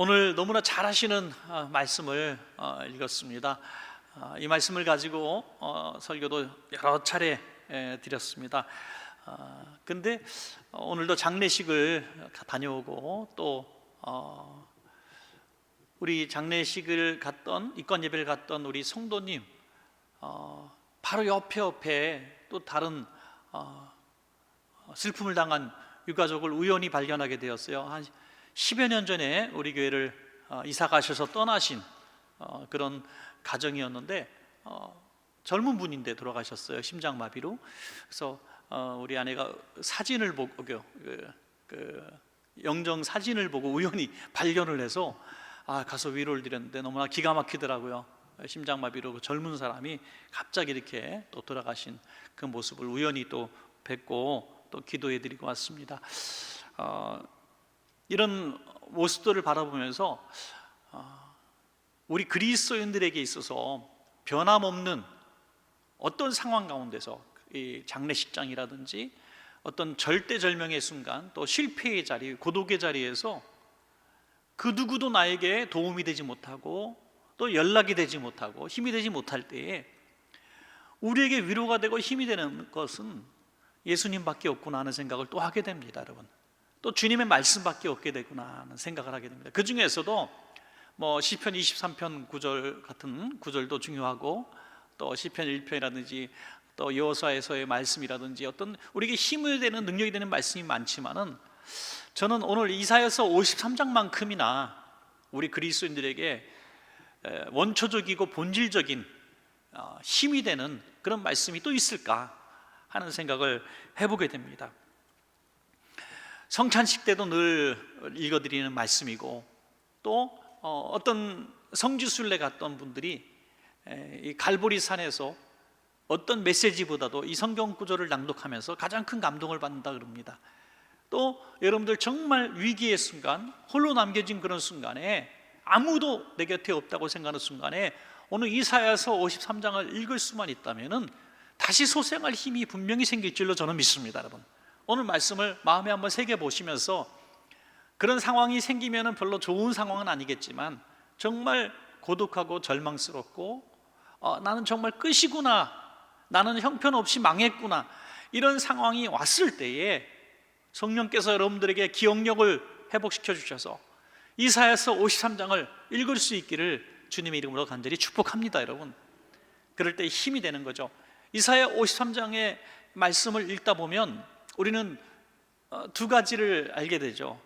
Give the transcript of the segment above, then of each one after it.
오늘 너무나 잘하시는 말씀을 읽었습니다. 이 말씀을 가지고 설교도 여러 차례 드렸습니다. 근데 오늘도 장례식을 다녀오고 또 우리 장례식을 갔던 입관 예배를 갔던 우리 성도님 바로 옆에 또 다른 슬픔을 당한 유가족을 우연히 발견하게 되었어요. 한 10여 년 전에 우리 교회를 이사 가셔서 떠나신 그런 가정이었는데 젊은 분인데 돌아가셨어요. 심장마비로. 그래서 우리 아내가 사진을 보고 영정 사진을 보고 우연히 발견을 해서 가서 위로를 드렸는데 너무나 기가 막히더라고요. 심장마비로 그 젊은 사람이 갑자기 이렇게 또 돌아가신 그 모습을 우연히 또 뵙고 또 기도해드리고 왔습니다. 이런 모습들을 바라보면서 우리 그리스도인들에게 있어서 변함없는 어떤 상황 가운데서 이 장례식장이라든지 어떤 절대절명의 순간, 또 실패의 자리, 고독의 자리에서 그 누구도 나에게 도움이 되지 못하고 또 연락이 되지 못하고 힘이 되지 못할 때에 우리에게 위로가 되고 힘이 되는 것은 예수님밖에 없구나 하는 생각을 또 하게 됩니다. 여러분, 또 주님의 말씀밖에 없게 되구나 하는 생각을 하게 됩니다. 그 중에서도 시편 23편 9절 같은 구절도 중요하고, 또 시편 1편이라든지 또 여호수아에서의 말씀이라든지 어떤 우리에게 힘이 되는, 능력이 되는 말씀이 많지만은 저는 오늘 이사야서 53장만큼이나 우리 그리스도인들에게 원초적이고 본질적인 힘이 되는 그런 말씀이 또 있을까 하는 생각을 해보게 됩니다. 성찬식 때도 늘 읽어드리는 말씀이고, 또 어떤 성지순례 갔던 분들이 이 갈보리 산에서 어떤 메시지보다도 이 성경 구절을 낭독하면서 가장 큰 감동을 받는다 그럽니다. 또 여러분들 정말 위기의 순간, 홀로 남겨진 그런 순간에 아무도 내 곁에 없다고 생각하는 순간에 오늘 이사야서 53장을 읽을 수만 있다면은 다시 소생할 힘이 분명히 생길 줄로 저는 믿습니다. 여러분, 오늘 말씀을 마음에 한번 새겨보시면서 그런 상황이 생기면 별로 좋은 상황은 아니겠지만 정말 고독하고 절망스럽고 나는 정말 끝이구나, 나는 형편없이 망했구나, 이런 상황이 왔을 때에 성령께서 여러분들에게 기억력을 회복시켜 주셔서 이사야서 53장을 읽을 수 있기를 주님의 이름으로 간절히 축복합니다. 여러분, 그럴 때 힘이 되는 거죠. 이사야 53장의 말씀을 읽다 보면 우리는 두 가지를 알게 되죠.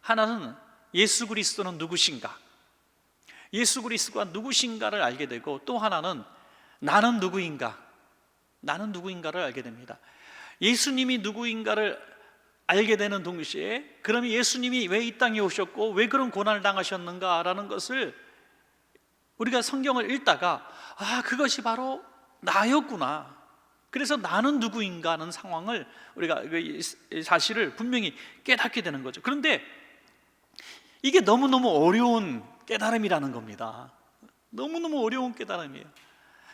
하나는 예수 그리스도는 누구신가, 예수 그리스도가 누구신가를 알게 되고, 또 하나는 나는 누구인가, 나는 누구인가를 알게 됩니다. 예수님이 누구인가를 알게 되는 동시에 그러면 예수님이 왜 이 땅에 오셨고 왜 그런 고난을 당하셨는가라는 것을 우리가 성경을 읽다가 그것이 바로 나였구나, 그래서 나는 누구인가 하는 상황을 우리가 사실을 분명히 깨닫게 되는 거죠. 그런데 이게 너무너무 어려운 깨달음이라는 겁니다. 너무너무 어려운 깨달음이에요.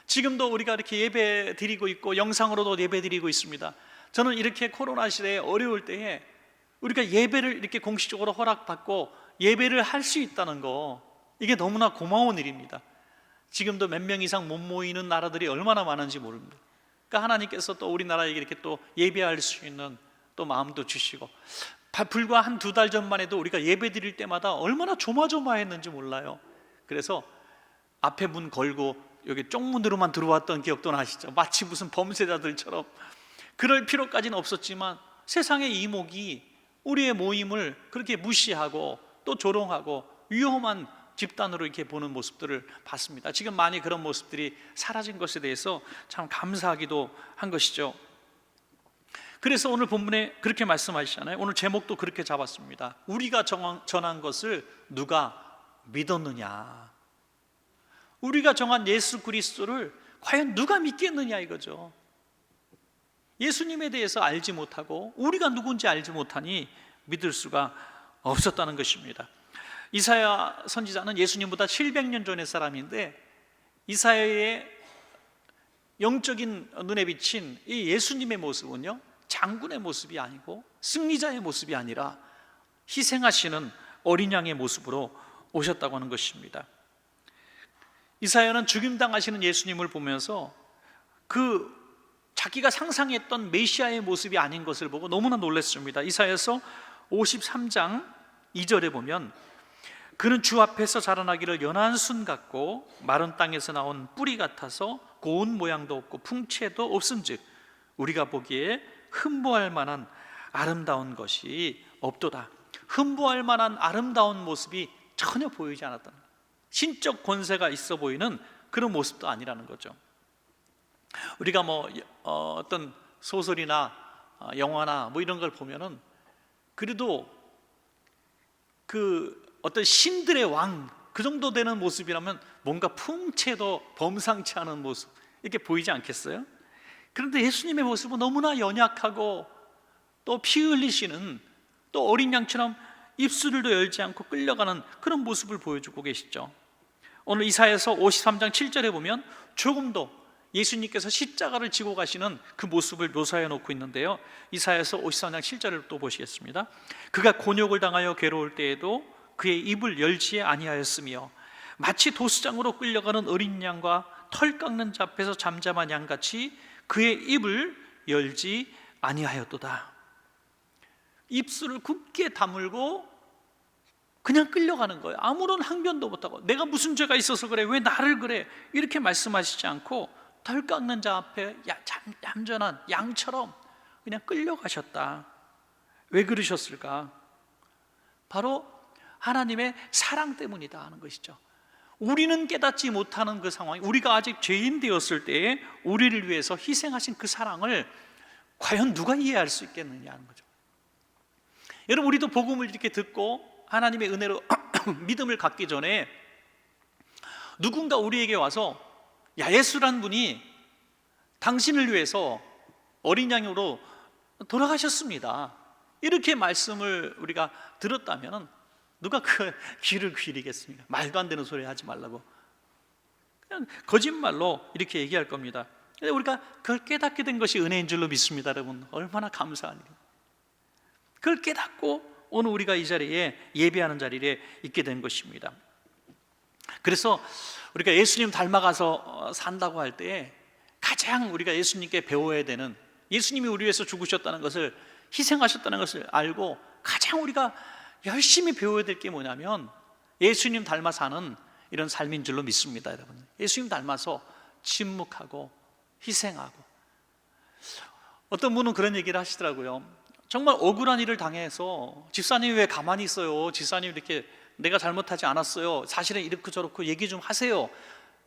지금도 우리가 이렇게 예배 드리고 있고 영상으로도 예배 드리고 있습니다. 저는 이렇게 코로나 시대에 어려울 때에 우리가 예배를 이렇게 공식적으로 허락받고 예배를 할 수 있다는 거, 이게 너무나 고마운 일입니다. 지금도 몇 명 이상 못 모이는 나라들이 얼마나 많은지 모릅니다. 그러니까 하나님께서 또 우리나라에게 이렇게 또 예배할 수 있는 또 마음도 주시고, 불과 한 두 달 전만 해도 우리가 예배 드릴 때마다 얼마나 조마조마했는지 몰라요. 그래서 앞에 문 걸고 여기 쪽문으로만 들어왔던 기억도 나시죠? 마치 무슨 범죄자들처럼. 그럴 필요까지는 없었지만 세상의 이목이 우리의 모임을 그렇게 무시하고 또 조롱하고 위험한 집단으로 이렇게 보는 모습들을 봤습니다. 지금 많이 그런 모습들이 사라진 것에 대해서 참 감사하기도 한 것이죠. 그래서 오늘 본문에 그렇게 말씀하시잖아요. 오늘 제목도 그렇게 잡았습니다. 우리가 전한 것을 누가 믿었느냐, 우리가 정한 예수 그리스도를 과연 누가 믿겠느냐 이거죠. 예수님에 대해서 알지 못하고 우리가 누군지 알지 못하니 믿을 수가 없었다는 것입니다. 이사야 선지자는 예수님보다 700년 전의 사람인데 이사야의 영적인 눈에 비친 이 예수님의 모습은요, 장군의 모습이 아니고 승리자의 모습이 아니라 희생하시는 어린 양의 모습으로 오셨다고 하는 것입니다. 이사야는 죽임당하시는 예수님을 보면서 그 자기가 상상했던 메시아의 모습이 아닌 것을 보고 너무나 놀랐습니다. 이사야서 53장 2절에 보면 그는 주 앞에서 자라나기를 연한 순 같고 마른 땅에서 나온 뿌리 같아서 고운 모양도 없고 풍채도 없은즉 우리가 보기에 흠모할 만한 아름다운 것이 없도다. 흠모할 만한 아름다운 모습이 전혀 보이지 않았다는 거예요. 신적 권세가 있어 보이는 그런 모습도 아니라는 거죠. 우리가 어떤 소설이나 영화나 이런 걸 보면은 그래도 그 어떤 신들의 왕 그 정도 되는 모습이라면 뭔가 풍채도 범상치 않은 모습 이렇게 보이지 않겠어요? 그런데 예수님의 모습은 너무나 연약하고 또 피 흘리시는 또 어린 양처럼 입술도 열지 않고 끌려가는 그런 모습을 보여주고 계시죠. 오늘 이사야서 53장 7절에 보면 조금도 예수님께서 십자가를 지고 가시는 그 모습을 묘사해 놓고 있는데요, 이사야서 53장 7절을 또 보시겠습니다. 그가 곤욕을 당하여 괴로울 때에도 그의 입을 열지 아니하였으며 마치 도수장으로 끌려가는 어린 양과 털 깎는 자 앞에서 잠잠한 양같이 그의 입을 열지 아니하였도다. 입술을 굳게 다물고 그냥 끌려가는 거예요. 아무런 항변도 못하고 내가 무슨 죄가 있어서 그래, 왜 나를 그래, 이렇게 말씀하시지 않고 털 깎는 자 앞에 얌전한 양처럼 그냥 끌려가셨다. 왜 그러셨을까? 바로 하나님의 사랑 때문이다 하는 것이죠. 우리는 깨닫지 못하는 그 상황이, 우리가 아직 죄인 되었을 때에 우리를 위해서 희생하신 그 사랑을 과연 누가 이해할 수 있겠느냐 하는 거죠. 여러분, 우리도 복음을 이렇게 듣고 하나님의 은혜로 믿음을 갖기 전에 누군가 우리에게 와서 야, 예수란 분이 당신을 위해서 어린 양으로 돌아가셨습니다, 이렇게 말씀을 우리가 들었다면 누가 그 귀를 기리겠습니까? 말도 안 되는 소리 하지 말라고 그냥 거짓말로 이렇게 얘기할 겁니다. 근데 우리가 그걸 깨닫게 된 것이 은혜인 줄로 믿습니다. 여러분, 얼마나 감사한 일입니다. 그걸 깨닫고 오늘 우리가 이 자리에 예배하는 자리에 있게 된 것입니다. 그래서 우리가 예수님 닮아가서 산다고 할 때 가장 우리가 예수님께 배워야 되는, 예수님이 우리 위해서 죽으셨다는 것을, 희생하셨다는 것을 알고 가장 우리가 열심히 배워야 될 게 뭐냐면 예수님 닮아 사는 이런 삶인 줄로 믿습니다. 여러분, 예수님 닮아서 침묵하고 희생하고. 어떤 분은 그런 얘기를 하시더라고요. 정말 억울한 일을 당해서 집사님이 왜 가만히 있어요? 집사님 이렇게 내가 잘못하지 않았어요, 사실은 이렇게 저렇게 얘기 좀 하세요.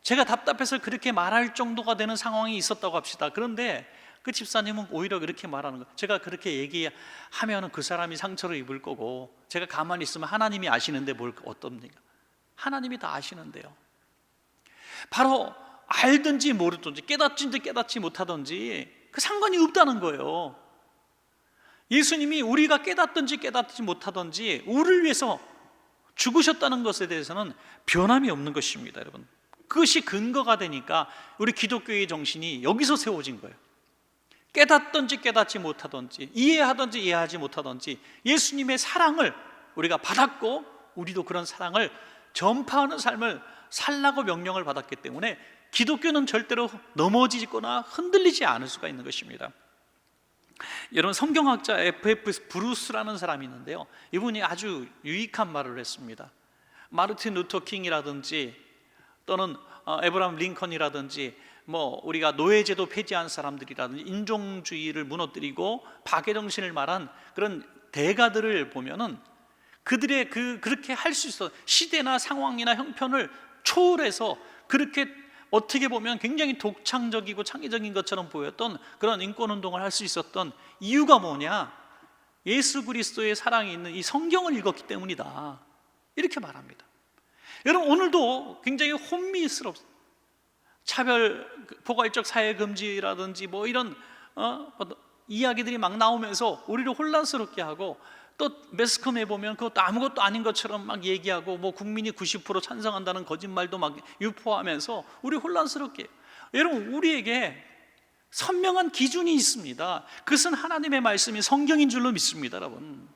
제가 답답해서 그렇게 말할 정도가 되는 상황이 있었다고 합시다. 그런데 그 집사님은 오히려 그렇게 말하는 거예요. 제가 그렇게 얘기하면 그 사람이 상처를 입을 거고, 제가 가만히 있으면 하나님이 아시는데 뭘 어떻습니까? 하나님이 다 아시는데요. 바로 알든지 모르든지 깨닫든지 깨닫지 못하든지 그 상관이 없다는 거예요. 예수님이 우리가 깨닫든지 깨닫지 못하든지 우리를 위해서 죽으셨다는 것에 대해서는 변함이 없는 것입니다. 여러분, 그것이 근거가 되니까 우리 기독교의 정신이 여기서 세워진 거예요. 깨닫든지 깨닫지 못하든지 이해하든지 이해하지 못하든지 예수님의 사랑을 우리가 받았고 우리도 그런 사랑을 전파하는 삶을 살라고 명령을 받았기 때문에 기독교는 절대로 넘어지거나 흔들리지 않을 수가 있는 것입니다. 여러분, 성경학자 F.F. 브루스라는 사람이 있는데요, 이분이 아주 유익한 말을 했습니다. 마르틴 루터 킹이라든지 또는 에브라함 링컨이라든지 우리가 노예제도 폐지한 사람들이라든지 인종주의를 무너뜨리고 박애정신을 말한 그런 대가들을 보면은 그들의 그렇게 할 수 있어, 시대나 상황이나 형편을 초월해서 그렇게 어떻게 보면 굉장히 독창적이고 창의적인 것처럼 보였던 그런 인권운동을 할 수 있었던 이유가 뭐냐? 예수 그리스도의 사랑이 있는 이 성경을 읽었기 때문이다, 이렇게 말합니다. 여러분, 오늘도 굉장히 혼미스럽습니다. 차별, 포괄적 사회 금지라든지 이런 이야기들이 막 나오면서 우리를 혼란스럽게 하고, 또 매스컴에 보면 그것도 아무것도 아닌 것처럼 막 얘기하고 국민이 90% 찬성한다는 거짓말도 막 유포하면서 우리 혼란스럽게 해요. 여러분, 우리에게 선명한 기준이 있습니다. 그것은 하나님의 말씀이 성경인 줄로 믿습니다. 여러분,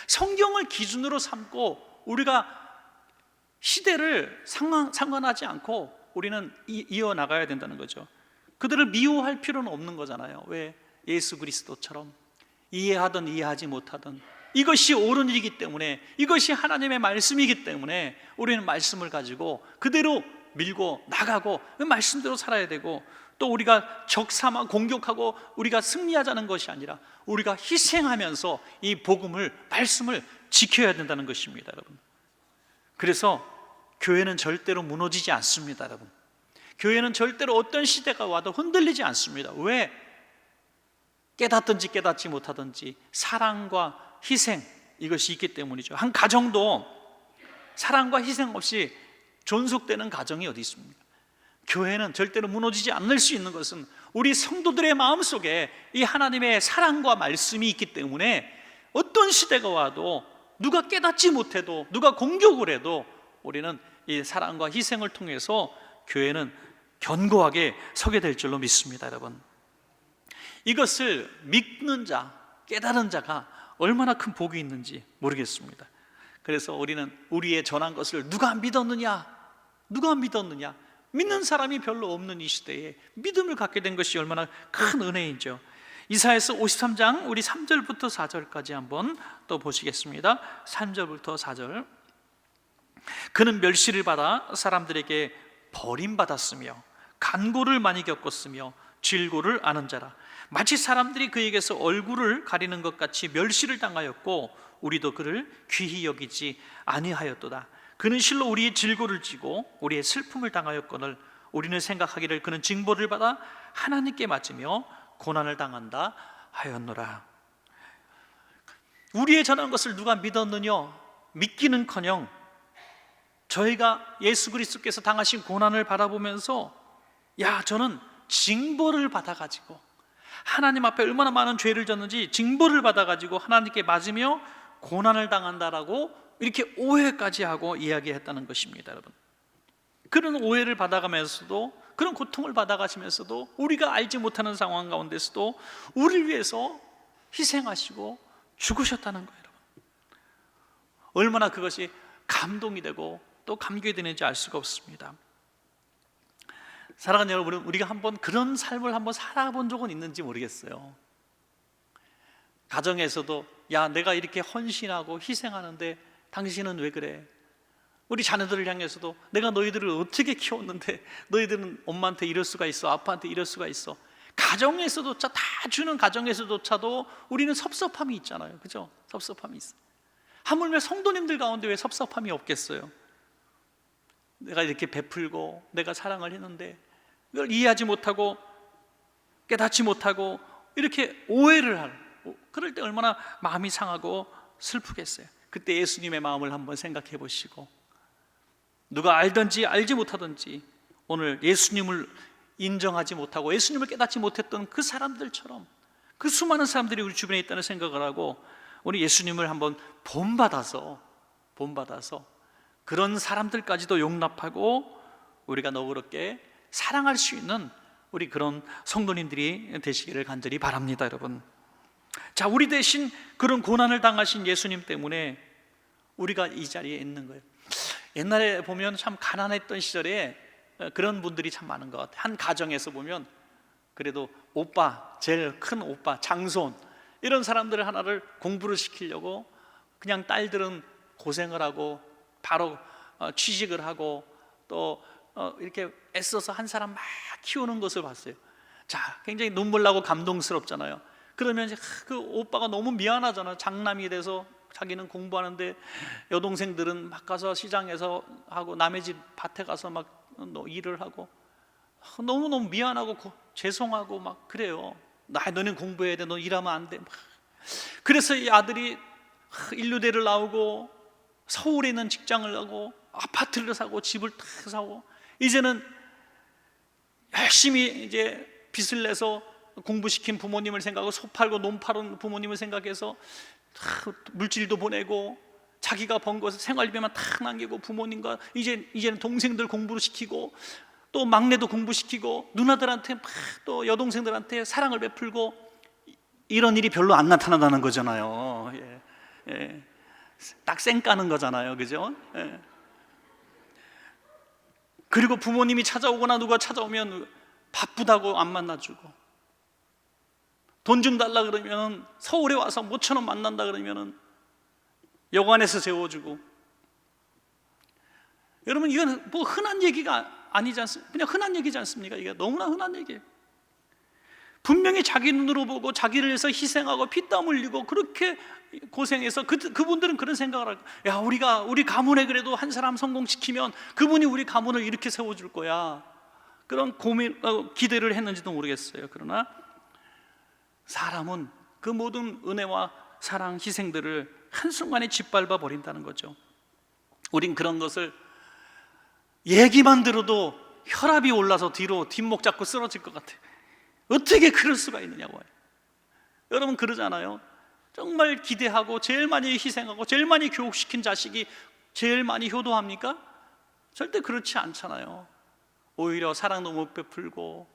성경을 기준으로 삼고 우리가 시대를 상관하지 않고 우리는 이어나가야 된다는 거죠. 그들을 미워할 필요는 없는 거잖아요. 왜? 예수 그리스도처럼 이해하든 이해하지 못하든 이것이 옳은 일이기 때문에, 이것이 하나님의 말씀이기 때문에 우리는 말씀을 가지고 그대로 밀고 나가고 그 말씀대로 살아야 되고, 또 우리가 적삼아 공격하고 우리가 승리하자는 것이 아니라 우리가 희생하면서 이 복음을, 말씀을 지켜야 된다는 것입니다, 여러분. 그래서 교회는 절대로 무너지지 않습니다, 여러분. 교회는 절대로 어떤 시대가 와도 흔들리지 않습니다. 왜? 깨닫든지 깨닫지 못하든지 사랑과 희생, 이것이 있기 때문이죠. 한 가정도 사랑과 희생 없이 존속되는 가정이 어디 있습니까? 교회는 절대로 무너지지 않을 수 있는 것은 우리 성도들의 마음속에 이 하나님의 사랑과 말씀이 있기 때문에 어떤 시대가 와도, 누가 깨닫지 못해도, 누가 공격을 해도 우리는 이 사랑과 희생을 통해서 교회는 견고하게 서게 될 줄로 믿습니다, 여러분. 이것을 믿는 자, 깨달은 자가 얼마나 큰 복이 있는지 모르겠습니다. 그래서 우리는 우리의 전한 것을 누가 믿었느냐? 누가 믿었느냐? 믿는 사람이 별로 없는 이 시대에 믿음을 갖게 된 것이 얼마나 큰 은혜이죠. 이사야서 53장 우리 3절부터 4절까지 한번 또 보시겠습니다. 3절부터 4절. 그는 멸시를 받아 사람들에게 버림받았으며 간고를 많이 겪었으며 질고를 아는 자라. 마치 사람들이 그에게서 얼굴을 가리는 것 같이 멸시를 당하였고 우리도 그를 귀히 여기지 아니하였도다. 그는 실로 우리의 질고를 지고 우리의 슬픔을 당하였거늘 우리는 생각하기를 그는 징벌을 받아 하나님께 맞으며 고난을 당한다 하였노라. 우리의 전한 것을 누가 믿었느냐? 믿기는커녕 저희가 예수 그리스도께서 당하신 고난을 바라보면서, 야, 저는 징벌을 받아가지고 하나님 앞에 얼마나 많은 죄를 졌는지 징벌을 받아가지고 하나님께 맞으며 고난을 당한다라고 이렇게 오해까지 하고 이야기했다는 것입니다, 여러분. 그런 오해를 받아가면서도, 그런 고통을 받아가시면서도, 우리가 알지 못하는 상황 가운데서도 우리를 위해서 희생하시고 죽으셨다는 거예요, 여러분. 얼마나 그것이 감동이 되고 또 감격이 되는지 알 수가 없습니다. 사랑하는 여러분, 우리가 한번 그런 삶을 한번 살아본 적은 있는지 모르겠어요. 가정에서도, 야, 내가 이렇게 헌신하고 희생하는데 당신은 왜 그래? 우리 자녀들을 향해서도, 내가 너희들을 어떻게 키웠는데 너희들은 엄마한테 이럴 수가 있어, 아빠한테 이럴 수가 있어. 가정에서조차, 다 주는 가정에서조차도 우리는 섭섭함이 있잖아요, 그죠? 섭섭함이 있어요. 하물며 성도님들 가운데 왜 섭섭함이 없겠어요? 내가 이렇게 베풀고 내가 사랑을 했는데 이걸 이해하지 못하고 깨닫지 못하고 이렇게 오해를 하는, 그럴 때 얼마나 마음이 상하고 슬프겠어요. 그때 예수님의 마음을 한번 생각해 보시고, 누가 알든지 알지 못하든지 오늘 예수님을 인정하지 못하고 예수님을 깨닫지 못했던 그 사람들처럼, 그 수많은 사람들이 우리 주변에 있다는 생각을 하고 우리 예수님을 한번 본받아서 그런 사람들까지도 용납하고 우리가 너그럽게 사랑할 수 있는 우리 그런 성도님들이 되시기를 간절히 바랍니다, 여러분. 자, 우리 대신 그런 고난을 당하신 예수님 때문에 우리가 이 자리에 있는 거예요. 옛날에 보면 참 가난했던 시절에 그런 분들이 참 많은 것 같아요. 한 가정에서 보면 그래도 오빠, 제일 큰 오빠, 장손, 이런 사람들 하나를 공부를 시키려고 그냥 딸들은 고생을 하고 바로 취직을 하고 또 이렇게 애써서 한 사람 막 키우는 것을 봤어요. 자, 굉장히 눈물 나고 감동스럽잖아요. 그러면 이제 그 오빠가 너무 미안하잖아요. 장남이 돼서 자기는 공부하는데 여동생들은 막 가서 시장에서 하고 남의 집 밭에 가서 막 일을 하고 너무너무 미안하고 죄송하고 막 그래요. 너는 공부해야 돼, 너 일하면 안 돼. 그래서 이 아들이 인류대를 나오고 서울에 있는 직장을 하고 아파트를 사고 집을 탁 사고 이제는 열심히 이제 빚을 내서 공부시킨 부모님을 생각하고 소 팔고 논 파는 부모님을 생각해서 물질도 보내고 자기가 번 것을 생활비만 탁 남기고 부모님과 이제는 동생들 공부를 시키고 또 막내도 공부시키고 누나들한테 막 또 여동생들한테 사랑을 베풀고 이런 일이 별로 안 나타난다는 거잖아요. 딱 쌩 까는 거잖아요, 그죠? 예. 그리고 부모님이 찾아오거나 누가 찾아오면 바쁘다고 안 만나주고, 돈 좀 달라 그러면 서울에 와서 모처럼 만난다 그러면 여관에서 재워주고. 여러분, 이건 뭐 흔한 얘기가 아니지 않습니까? 그냥 흔한 얘기지 않습니까? 이게 너무나 흔한 얘기예요. 분명히 자기 눈으로 보고 자기를 위해서 희생하고 피땀 흘리고 그렇게 고생해서 그분들은 그런 생각을 할 거야. 야, 우리 가문에 그래도 한 사람 성공시키면 그분이 우리 가문을 이렇게 세워줄 거야. 그런 기대를 했는지도 모르겠어요. 그러나 사람은 그 모든 은혜와 사랑, 희생들을 한순간에 짓밟아 버린다는 거죠. 우린 그런 것을 얘기만 들어도 혈압이 올라서 뒤로 뒷목 잡고 쓰러질 것 같아요. 어떻게 그럴 수가 있느냐고. 여러분 그러잖아요. 정말 기대하고 제일 많이 희생하고 제일 많이 교육시킨 자식이 제일 많이 효도합니까? 절대 그렇지 않잖아요. 오히려 사랑도 못 베풀고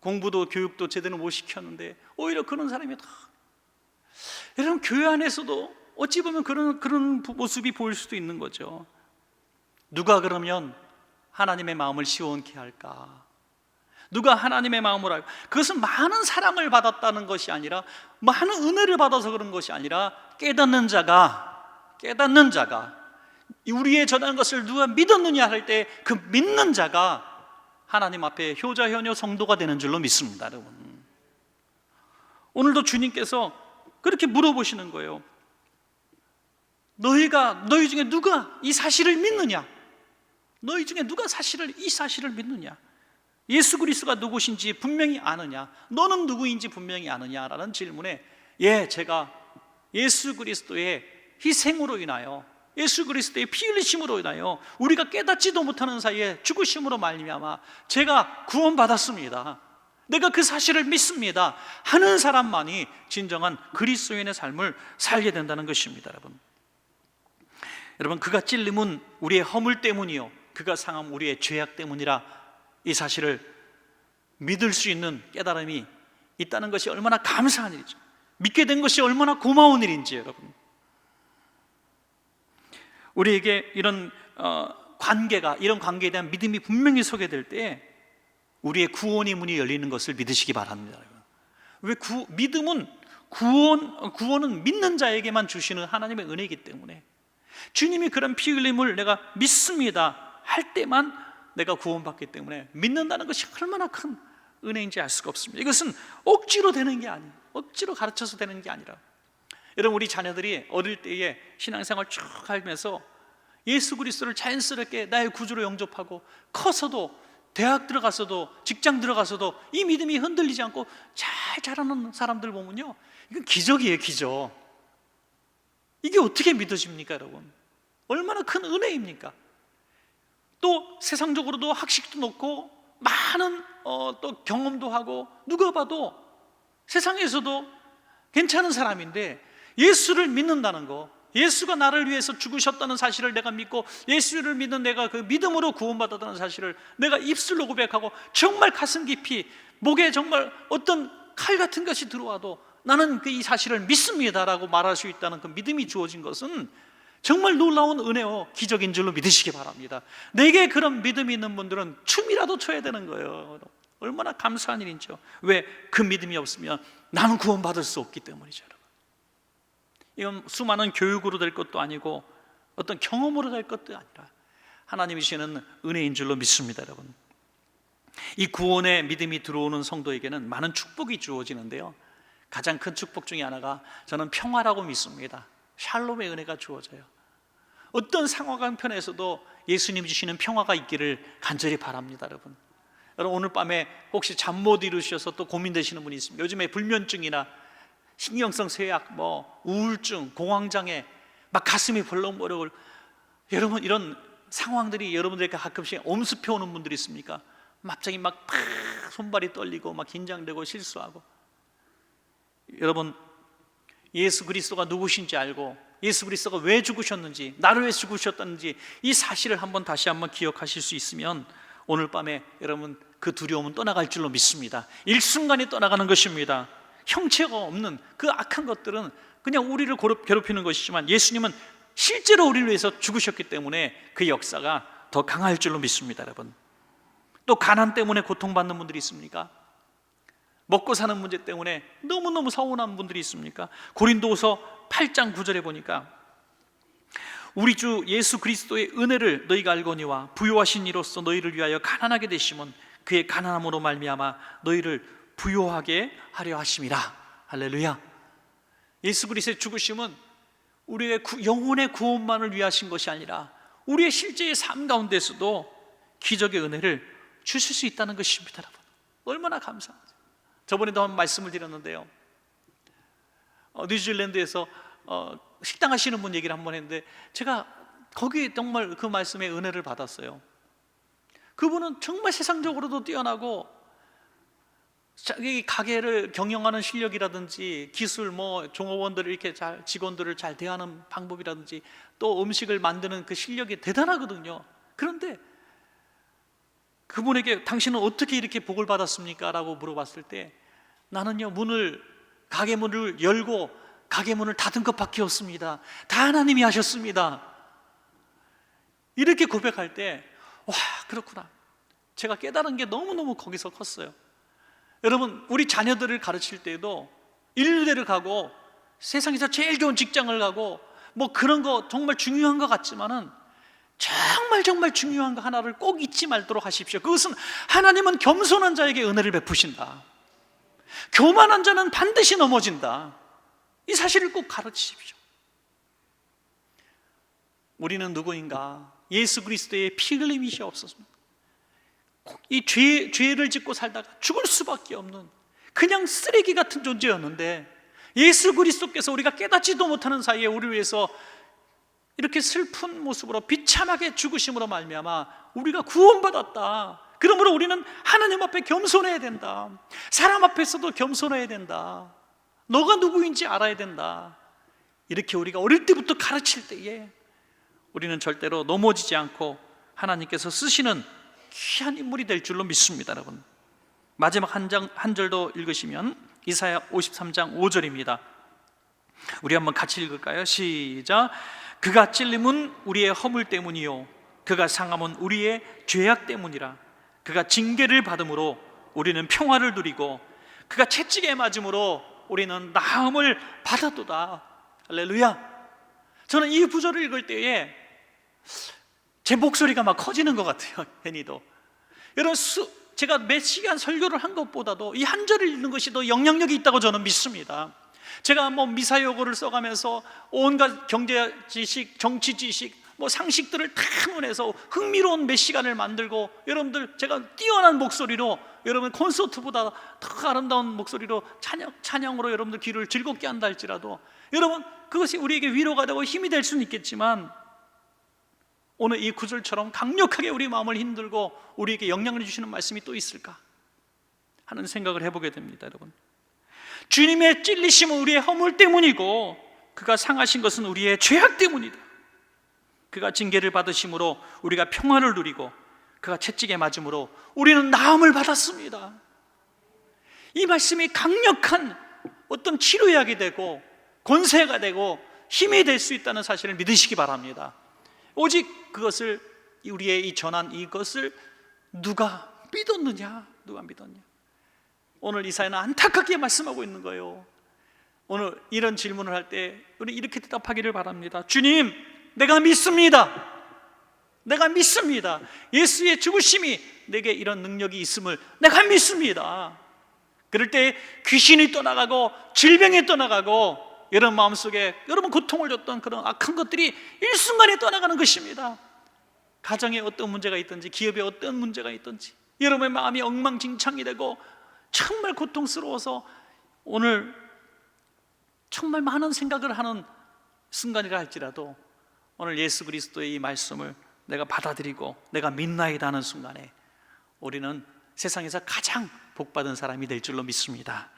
공부도 교육도 제대로 못 시켰는데 오히려 그런 사람이 더. 여러분 교회 안에서도 어찌 보면 그런 모습이 보일 수도 있는 거죠. 누가 그러면 하나님의 마음을 시원케 할까? 누가 하나님의 마음을 알고, 그것은 많은 사랑을 받았다는 것이 아니라, 많은 은혜를 받아서 그런 것이 아니라 깨닫는 자가 우리의 전한 것을 누가 믿었느냐 할 때 그 믿는 자가 하나님 앞에 효자 효녀 성도가 되는 줄로 믿습니다. 여러분, 오늘도 주님께서 그렇게 물어보시는 거예요. 너희 중에 누가 이 사실을 믿느냐? 너희 중에 누가 이 사실을 믿느냐? 예수 그리스도가 누구신지 분명히 아느냐? 너는 누구인지 분명히 아느냐라는 질문에 제가 예수 그리스도의 희생으로 인하여, 예수 그리스도의 피 흘리심으로 인하여 우리가 깨닫지도 못하는 사이에 죽으심으로 말미암아 제가 구원받았습니다, 내가 그 사실을 믿습니다 하는 사람만이 진정한 그리스도인의 삶을 살게 된다는 것입니다. 여러분 그가 찔림은 우리의 허물 때문이요 그가 상함 우리의 죄악 때문이라, 이 사실을 믿을 수 있는 깨달음이 있다는 것이 얼마나 감사한 일이죠. 믿게 된 것이 얼마나 고마운 일인지. 여러분, 우리에게 이런 관계에 대한 믿음이 분명히 서게 될 때 우리의 구원의 문이 열리는 것을 믿으시기 바랍니다. 왜 믿음은 구원은 믿는 자에게만 주시는 하나님의 은혜이기 때문에, 주님이 그런 피 흘림을 내가 믿습니다 할 때만 내가 구원받기 때문에 믿는다는 것이 얼마나 큰 은혜인지 알 수가 없습니다. 이것은 억지로 되는 게 아니에요. 억지로 가르쳐서 되는 게 아니라, 여러분 우리 자녀들이 어릴 때에 신앙생활 쭉 하면서 예수 그리스도를 자연스럽게 나의 구주로 영접하고 커서도 대학 들어가서도 직장 들어가서도 이 믿음이 흔들리지 않고 잘 자라는 사람들 보면요, 이건 기적이에요. 기적. 이게 어떻게 믿어집니까 여러분? 얼마나 큰 은혜입니까? 또 세상적으로도 학식도 높고 많은 또 경험도 하고 누가 봐도 세상에서도 괜찮은 사람인데 예수를 믿는다는 거, 예수가 나를 위해서 죽으셨다는 사실을 내가 믿고 예수를 믿는 내가 그 믿음으로 구원받았다는 사실을 내가 입술로 고백하고 정말 가슴 깊이 목에 정말 어떤 칼 같은 것이 들어와도 나는 이 사실을 믿습니다라고 말할 수 있다는 그 믿음이 주어진 것은 정말 놀라운 은혜요 기적인 줄로 믿으시기 바랍니다. 내게 그런 믿음이 있는 분들은 춤이라도 춰야 되는 거예요. 얼마나 감사한 일인지요. 왜? 그 믿음이 없으면 나는 구원받을 수 없기 때문이죠. 이건 수많은 교육으로 될 것도 아니고 어떤 경험으로 될 것도 아니라 하나님이 주시는 은혜인 줄로 믿습니다. 여러분, 이 구원의 믿음이 들어오는 성도에게는 많은 축복이 주어지는데요, 가장 큰 축복 중에 하나가 저는 평화라고 믿습니다. 샬롬의 은혜가 주어져요. 어떤 상황 한편에서도 예수님 주시는 평화가 있기를 간절히 바랍니다. 여러분, 오늘 밤에 혹시 잠 못 이루셔서 또 고민되시는 분이 있습니다. 요즘에 불면증이나 신경성 쇠약, 우울증, 공황장애, 막 가슴이 벌렁벌렁. 여러분 이런 상황들이 여러분들에게 가끔씩 엄습해 오는 분들이 있습니까? 갑자기 막 손발이 떨리고 막 긴장되고 실수하고. 여러분, 예수 그리스도가 누구신지 알고 예수 그리스도가 왜 죽으셨는지, 나를 왜 죽으셨다는지 이 사실을 다시 한번 기억하실 수 있으면 오늘 밤에 여러분 그 두려움은 떠나갈 줄로 믿습니다. 일순간에 떠나가는 것입니다. 형체가 없는 그 악한 것들은 그냥 우리를 괴롭히는 것이지만 예수님은 실제로 우리를 위해서 죽으셨기 때문에 그 역사가 더 강할 줄로 믿습니다. 여러분, 또 가난 때문에 고통받는 분들이 있습니까? 먹고 사는 문제 때문에 너무너무 서운한 분들이 있습니까? 고린도후서 8장 9절에 보니까 우리 주 예수 그리스도의 은혜를 너희가 알거니와 부요하신 이로써 너희를 위하여 가난하게 되심은 그의 가난함으로 말미암아 너희를 부요하게 하려 하심이라. 할렐루야. 예수 그리스도의 죽으심은 우리의 영혼의 구원만을 위하신 것이 아니라 우리의 실제의 삶 가운데서도 기적의 은혜를 주실 수 있다는 것입니다. 여러분, 얼마나 감사하죠. 저번에도 한번 말씀을 드렸는데요, 뉴질랜드에서 식당 하시는 분 얘기를 한번 했는데 제가 거기 정말 그 말씀에 은혜를 받았어요. 그분은 정말 세상적으로도 뛰어나고 자기 가게를 경영하는 실력이라든지 기술, 종업원들을 이렇게 잘, 직원들을 잘 대하는 방법이라든지 또 음식을 만드는 그 실력이 대단하거든요. 그런데 그분에게 당신은 어떻게 이렇게 복을 받았습니까? 라고 물어봤을 때 나는요, 가게 문을 열고 가게 문을 닫은 것밖에 없습니다. 다 하나님이 하셨습니다. 이렇게 고백할 때, 와, 그렇구나. 제가 깨달은 게 너무너무 거기서 컸어요. 여러분, 우리 자녀들을 가르칠 때에도 인류대를 가고 세상에서 제일 좋은 직장을 가고 그런 거 정말 중요한 것 같지만은 정말 중요한 거 하나를 꼭 잊지 말도록 하십시오. 그것은 하나님은 겸손한 자에게 은혜를 베푸신다. 교만한 자는 반드시 넘어진다. 이 사실을 꼭 가르치십시오. 우리는 누구인가? 예수 그리스도의 피 흘림이시옵소서. 이 죄를 짓고 살다가 죽을 수밖에 없는 그냥 쓰레기 같은 존재였는데 예수 그리스도께서 우리가 깨닫지도 못하는 사이에 우리를 위해서 이렇게 슬픈 모습으로 비참하게 죽으심으로 말미암아 우리가 구원받았다. 그러므로 우리는 하나님 앞에 겸손해야 된다. 사람 앞에서도 겸손해야 된다. 너가 누구인지 알아야 된다. 이렇게 우리가 어릴 때부터 가르칠 때에 우리는 절대로 넘어지지 않고 하나님께서 쓰시는 귀한 인물이 될 줄로 믿습니다. 여러분, 마지막 한 절도 읽으시면 이사야 53장 5절입니다. 우리 한번 같이 읽을까요? 시작. 그가 찔림은 우리의 허물 때문이요 그가 상함은 우리의 죄악 때문이라. 그가 징계를 받음으로 우리는 평화를 누리고 그가 채찍에 맞음으로 우리는 나음을 받았도다. 할렐루야. 저는 이 구절을 읽을 때에 제 목소리가 막 커지는 것 같아요. 괜히도. 여러분, 제가 몇 시간 설교를 한 것보다도 이 한 절을 읽는 것이 더 영향력이 있다고 저는 믿습니다. 제가 미사여고를 써가면서 온갖 경제 지식, 정치 지식, 상식들을 다 논해서 흥미로운 몇 시간을 만들고 여러분들 제가 뛰어난 목소리로 여러분 콘서트보다 더 아름다운 목소리로 찬양으로 여러분들 귀를 즐겁게 한다 할지라도 여러분 그것이 우리에게 위로가 되고 힘이 될 수는 있겠지만 오늘 이 구절처럼 강력하게 우리 마음을 힘들고 우리에게 영향을 주시는 말씀이 또 있을까 하는 생각을 해보게 됩니다. 여러분, 주님의 찔리심은 우리의 허물 때문이고 그가 상하신 것은 우리의 죄악 때문이다. 그가 징계를 받으심으로 우리가 평화를 누리고 그가 채찍에 맞음으로 우리는 나음을 받았습니다. 이 말씀이 강력한 어떤 치료약이 되고 권세가 되고 힘이 될 수 있다는 사실을 믿으시기 바랍니다. 오직 그것을 우리의 이 전한 이것을 누가 믿었느냐? 누가 믿었냐? 오늘 이사야는 안타깝게 말씀하고 있는 거예요. 오늘 이런 질문을 할 때 우리 이렇게 대답하기를 바랍니다. 주님, 내가 믿습니다. 내가 믿습니다. 예수의 죽으심이 내게 이런 능력이 있음을 내가 믿습니다. 그럴 때 귀신이 떠나가고 질병이 떠나가고 여러분 마음속에 여러분 고통을 줬던 그런 악한 것들이 일순간에 떠나가는 것입니다. 가정에 어떤 문제가 있든지 기업에 어떤 문제가 있든지 여러분의 마음이 엉망진창이 되고 정말 고통스러워서 오늘 정말 많은 생각을 하는 순간이라 할지라도 오늘 예수 그리스도의 이 말씀을 내가 받아들이고 내가 믿나이다 하는 순간에 우리는 세상에서 가장 복받은 사람이 될 줄로 믿습니다.